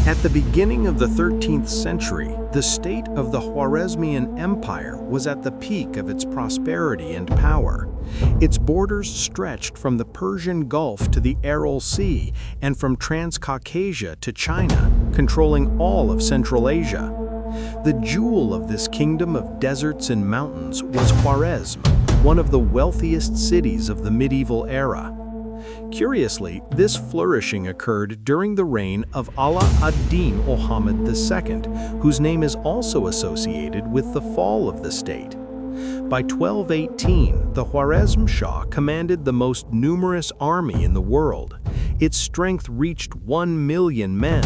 At the beginning of the 13th century, the state of the Khwarazmian Empire was at the peak of its prosperity and power. Its borders stretched from the Persian Gulf to the Aral Sea and from Transcaucasia to China, controlling all of Central Asia. The jewel of this kingdom of deserts and mountains was Khwarezm, one of the wealthiest cities of the medieval era. Curiously, this flourishing occurred during the reign of Ala ad-Din Muhammad II, whose name is also associated with the fall of the state. By 1218, the Khwarazmshah commanded the most numerous army in the world. Its strength reached 1 million men.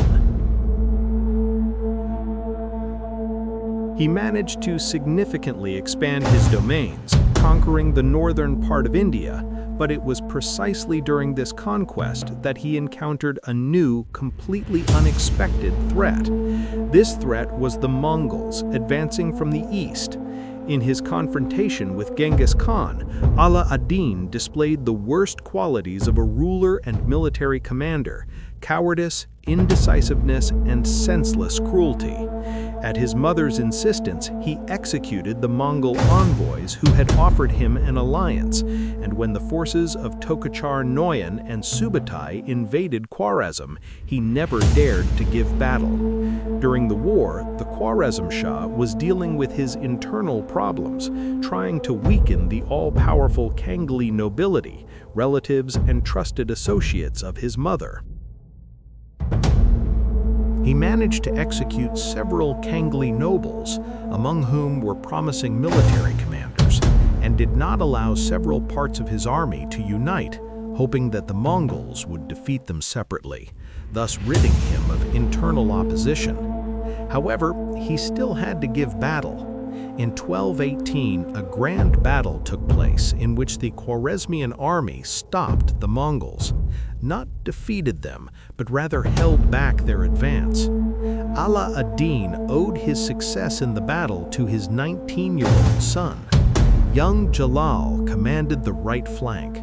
He managed to significantly expand his domains, conquering the northern part of India, but it was precisely during this conquest that he encountered a new, completely unexpected threat. This threat was the Mongols advancing from the east. In his confrontation with Genghis Khan, Ala ad-Din displayed the worst qualities of a ruler and military commander: cowardice, indecisiveness, and senseless cruelty. At his mother's insistence, he executed the Mongol envoys who had offered him an alliance, and when the forces of Tokuchar Noyan and Subutai invaded Khwarazm, he never dared to give battle. During the war, the Khwarazmshah was dealing with his internal problems, trying to weaken the all-powerful Kangli nobility, relatives and trusted associates of his mother. He managed to execute several Kangli nobles, among whom were promising military commanders, and did not allow several parts of his army to unite, hoping that the Mongols would defeat them separately, thus ridding him of internal opposition. However, he still had to give battle. In 1218, a grand battle took place in which the Khwarazmian army stopped the Mongols, not defeated them, but rather held back their advance. Ala ad-Din owed his success in the battle to his 19-year-old son. Young Jalal commanded the right flank.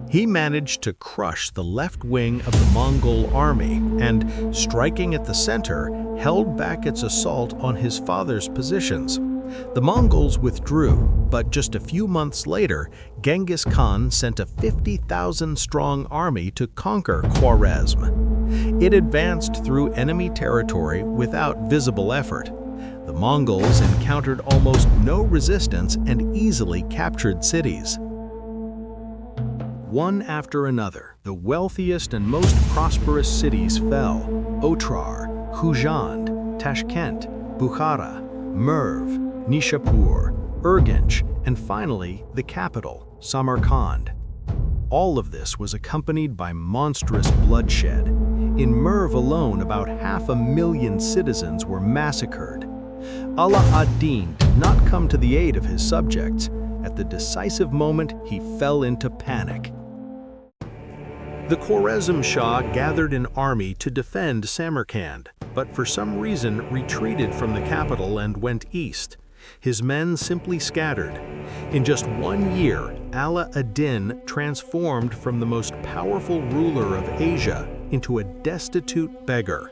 He managed to crush the left wing of the Mongol army and, striking at the center, held back its assault on his father's positions. The Mongols withdrew, but just a few months later, Genghis Khan sent a 50,000-strong army to conquer Khwarazm. It advanced through enemy territory without visible effort. The Mongols encountered almost no resistance and easily captured cities. One after another, the wealthiest and most prosperous cities fell: Otrar, Khujand, Tashkent, Bukhara, Merv, Nishapur, Urgench, and finally the capital, Samarkand. All of this was accompanied by monstrous bloodshed. In Merv alone, about 500,000 citizens were massacred. Ala ad-Din did not come to the aid of his subjects. At the decisive moment, he fell into panic. The Khwarazmshah gathered an army to defend Samarkand, but for some reason retreated from the capital and went east. His men simply scattered. In just 1 year, Ala ad-Din transformed from the most powerful ruler of Asia into a destitute beggar.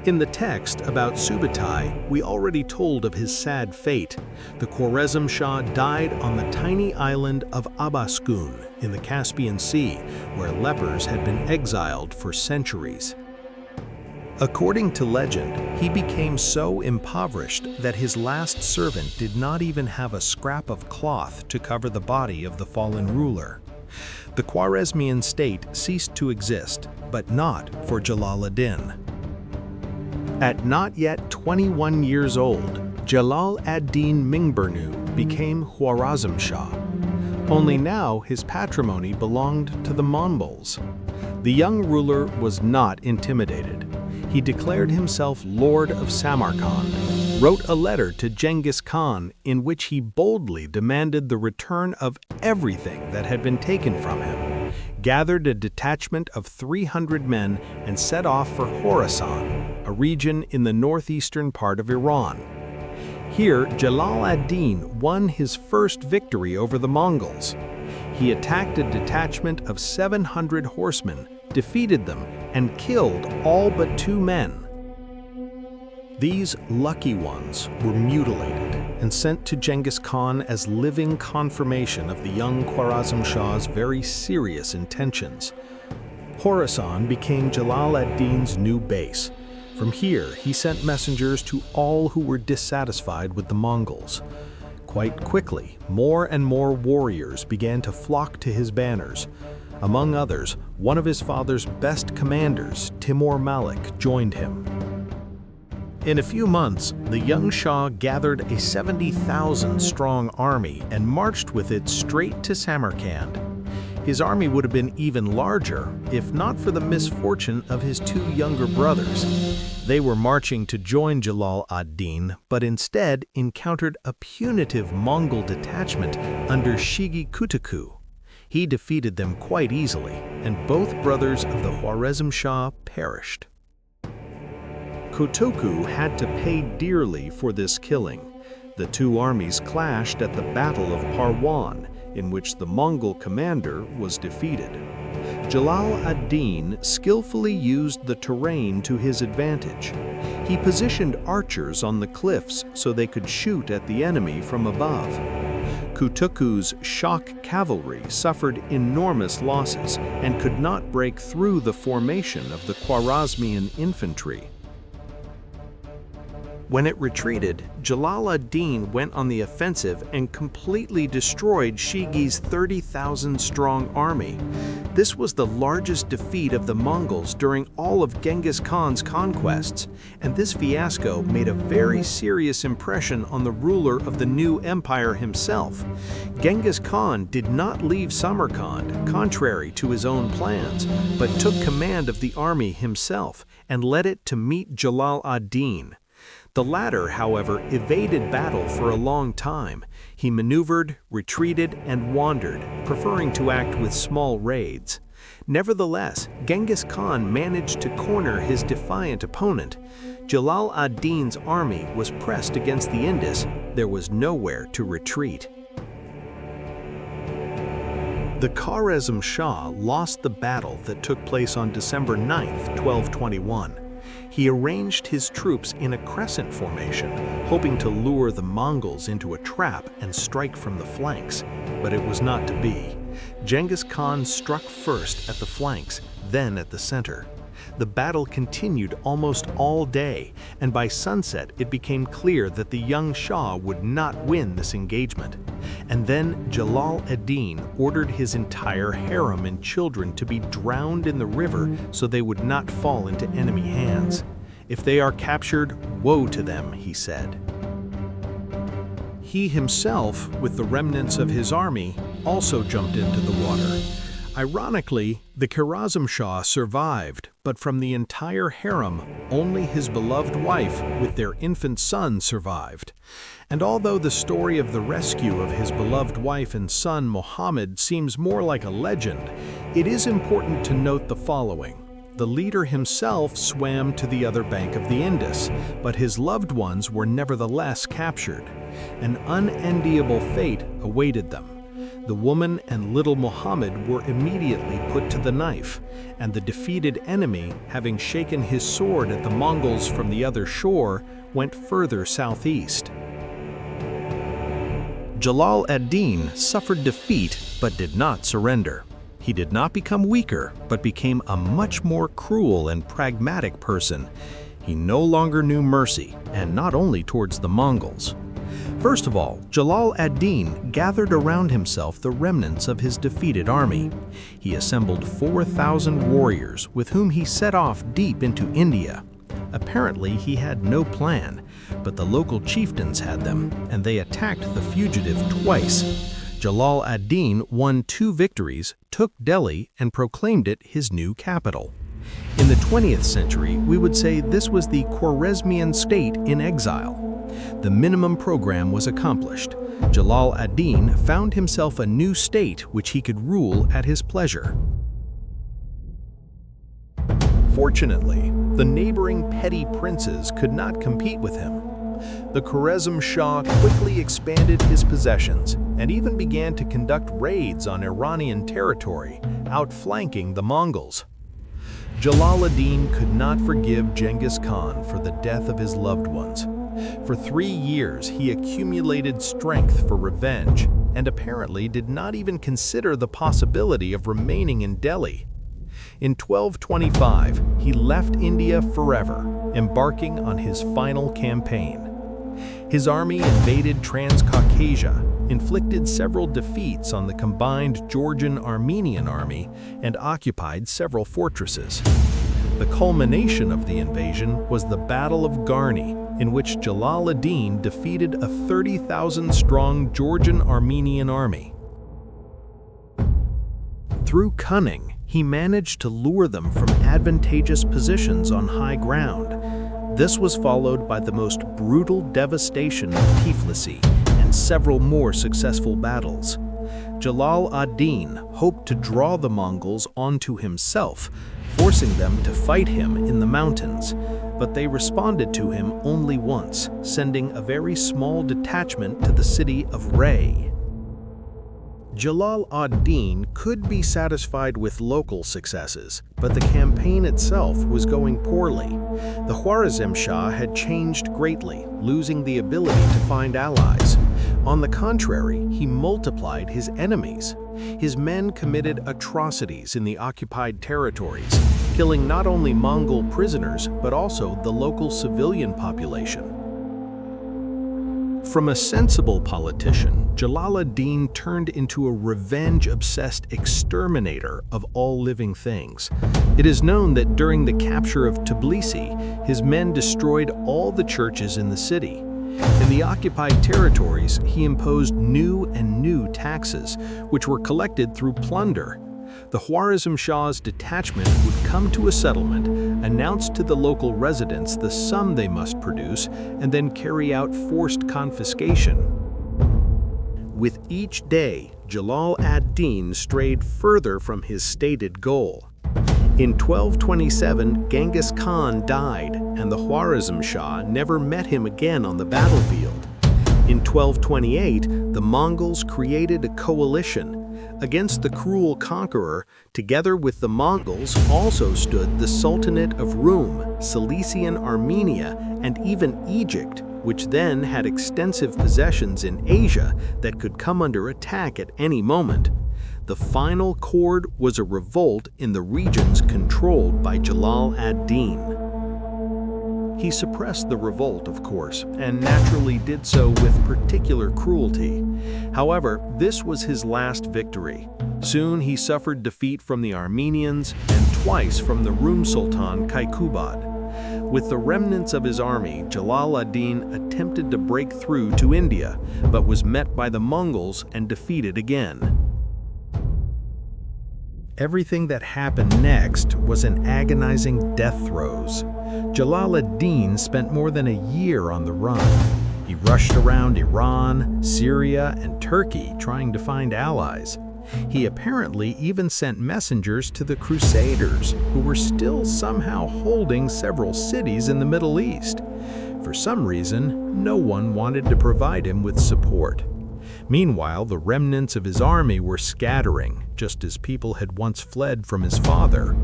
In the text about Subutai, we already told of his sad fate. The Khwarazmshah died on the tiny island of Abaskun in the Caspian Sea, where lepers had been exiled for centuries. According to legend, he became so impoverished that his last servant did not even have a scrap of cloth to cover the body of the fallen ruler. The Khwarazmian state ceased to exist, but not for Jalal ad-Din. At not yet 21 years old, Jalal ad-Din Menguberdi became Khwarazmshah. Only now his patrimony belonged to the Mongols. The young ruler was not intimidated. He declared himself Lord of Samarkand, wrote a letter to Genghis Khan in which he boldly demanded the return of everything that had been taken from him, gathered a detachment of 300 men and set off for Khorasan, a region in the northeastern part of Iran. Here, Jalal ad-Din won his first victory over the Mongols. He attacked a detachment of 700 horsemen, defeated them, and killed all but 2 men. These lucky ones were mutilated and sent to Genghis Khan as living confirmation of the young Khwarazmshah's very serious intentions. Khorasan became Jalal ad-Din's new base. From here, he sent messengers to all who were dissatisfied with the Mongols. Quite quickly, more and more warriors began to flock to his banners. Among others, one of his father's best commanders, Timur Malik, joined him. In a few months, the young Shah gathered a 70,000-strong army and marched with it straight to Samarkand. His army would have been even larger if not for the misfortune of his 2 younger brothers. They were marching to join Jalal ad-Din, but instead encountered a punitive Mongol detachment under Shigi Kutaku. He defeated them quite easily, and both brothers of the Khwarazmshah perished. Kotoku had to pay dearly for this killing. The 2 armies clashed at the Battle of Parwan, in which the Mongol commander was defeated. Jalal ad-Din skillfully used the terrain to his advantage. He positioned archers on the cliffs so they could shoot at the enemy from above. Kutuku's shock cavalry suffered enormous losses and could not break through the formation of the Khwarazmian infantry. When it retreated, Jalal ad-Din went on the offensive and completely destroyed Shigi's 30,000-strong army. This was the largest defeat of the Mongols during all of Genghis Khan's conquests, and this fiasco made a very serious impression on the ruler of the new empire himself. Genghis Khan did not leave Samarkand, contrary to his own plans, but took command of the army himself and led it to meet Jalal ad-Din. The latter, however, evaded battle for a long time. He maneuvered, retreated, and wandered, preferring to act with small raids. Nevertheless, Genghis Khan managed to corner his defiant opponent. Jalal ad-Din's army was pressed against the Indus. There was nowhere to retreat. The Khwarazmshah lost the battle that took place on December 9, 1221. He arranged his troops in a crescent formation, hoping to lure the Mongols into a trap and strike from the flanks, but it was not to be. Genghis Khan struck first at the flanks, then at the center. The battle continued almost all day, and by sunset it became clear that the young Shah would not win this engagement. And then Jalal ad-Din ordered his entire harem and children to be drowned in the river so they would not fall into enemy hands. "If they are captured, woe to them," he said. He himself, with the remnants of his army, also jumped into the water. Ironically, the Khwarazmshah survived, but from the entire harem, only his beloved wife with their infant son survived. And although the story of the rescue of his beloved wife and son Muhammad seems more like a legend, it is important to note the following. The leader himself swam to the other bank of the Indus, but his loved ones were nevertheless captured. An unenviable fate awaited them. The woman and little Muhammad were immediately put to the knife, and the defeated enemy, having shaken his sword at the Mongols from the other shore, went further southeast. Jalal ad-Din suffered defeat but did not surrender. He did not become weaker, but became a much more cruel and pragmatic person. He no longer knew mercy, and not only towards the Mongols. First of all, Jalal ad-Din gathered around himself the remnants of his defeated army. He assembled 4,000 warriors with whom he set off deep into India. Apparently, he had no plan, but the local chieftains had them, and they attacked the fugitive twice. Jalal ad-Din won 2 victories, took Delhi, and proclaimed it his new capital. In the 20th century, we would say this was the Khwarazmian state in exile. The minimum program was accomplished. Jalal ad-Din found himself a new state which he could rule at his pleasure. Fortunately, the neighboring petty princes could not compete with him. The Khwarazmshah quickly expanded his possessions and even began to conduct raids on Iranian territory, outflanking the Mongols. Jalal ad-Din could not forgive Genghis Khan for the death of his loved ones. For 3 years, he accumulated strength for revenge and apparently did not even consider the possibility of remaining in Delhi. In 1225, he left India forever, embarking on his final campaign. His army invaded Transcaucasia, inflicted several defeats on the combined Georgian-Armenian army, and occupied several fortresses. The culmination of the invasion was the Battle of Garni, in which Jalal ad-Din defeated a 30,000-strong Georgian-Armenian army. Through cunning, he managed to lure them from advantageous positions on high ground. This was followed by the most brutal devastation of Tiflis and several more successful battles. Jalal ad-Din hoped to draw the Mongols onto himself, forcing them to fight him in the mountains, but they responded to him only once, sending a very small detachment to the city of Ray. Jalal ad-Din could be satisfied with local successes, but the campaign itself was going poorly. The Khwarazmshah had changed greatly, losing the ability to find allies. On the contrary, he multiplied his enemies. His men committed atrocities in the occupied territories, killing not only Mongol prisoners, but also the local civilian population. From a sensible politician, Jalal ad-Din turned into a revenge-obsessed exterminator of all living things. It is known that during the capture of Tbilisi, his men destroyed all the churches in the city. In the occupied territories, he imposed new taxes, which were collected through plunder. The Khwarazmshah's detachment would come to a settlement, announce to the local residents the sum they must produce, and then carry out forced confiscation. With each day, Jalal ad-Din strayed further from his stated goal. In 1227, Genghis Khan died, and the Khwarazmshah never met him again on the battlefield. In 1228, the Mongols created a coalition. Against the cruel conqueror, together with the Mongols, also stood the Sultanate of Rum, Cilician Armenia, and even Egypt, which then had extensive possessions in Asia that could come under attack at any moment. The final chord was a revolt in the regions controlled by Jalal ad-Din. He suppressed the revolt, of course, and naturally did so with particular cruelty. However, this was his last victory. Soon he suffered defeat from the Armenians and twice from the Rum Sultan Kaikubad. With the remnants of his army, Jalal ad-Din attempted to break through to India, but was met by the Mongols and defeated again. Everything that happened next was an agonizing death throes. Jalal ad-Din spent more than a year on the run. He rushed around Iran, Syria, and Turkey trying to find allies. He apparently even sent messengers to the Crusaders, who were still somehow holding several cities in the Middle East. For some reason, no one wanted to provide him with support. Meanwhile, the remnants of his army were scattering, just as people had once fled from his father.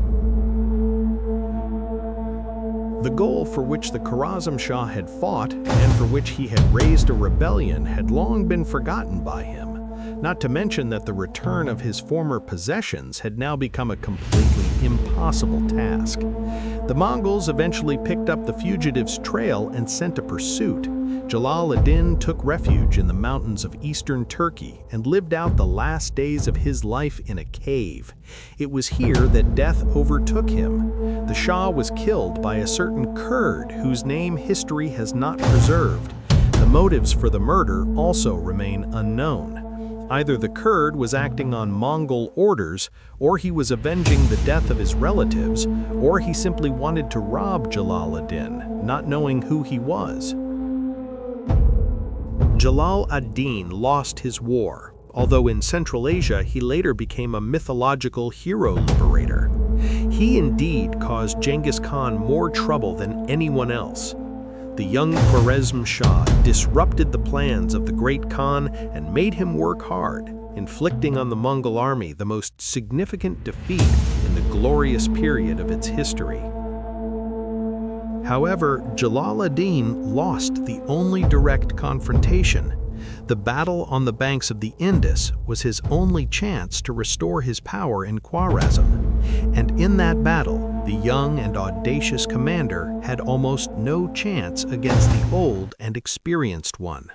The goal for which the Khwarazmshah had fought, and for which he had raised a rebellion, had long been forgotten by him. Not to mention that the return of his former possessions had now become a completely impossible task. The Mongols eventually picked up the fugitive's trail and sent a pursuit. Jalal ad-Din took refuge in the mountains of eastern Turkey and lived out the last days of his life in a cave. It was here that death overtook him. The Shah was killed by a certain Kurd whose name history has not preserved. The motives for the murder also remain unknown. Either the Kurd was acting on Mongol orders, or he was avenging the death of his relatives, or he simply wanted to rob Jalal ad-Din, not knowing who he was. Jalal ad-Din lost his war, although in Central Asia he later became a mythological hero liberator. He indeed caused Genghis Khan more trouble than anyone else. The young Khwarazmshah disrupted the plans of the great Khan and made him work hard, inflicting on the Mongol army the most significant defeat in the glorious period of its history. However, Jalal ad-Din lost the only direct confrontation. The battle on the banks of the Indus was his only chance to restore his power in Khwarazm, and in that battle, the young and audacious commander had almost no chance against the old and experienced one.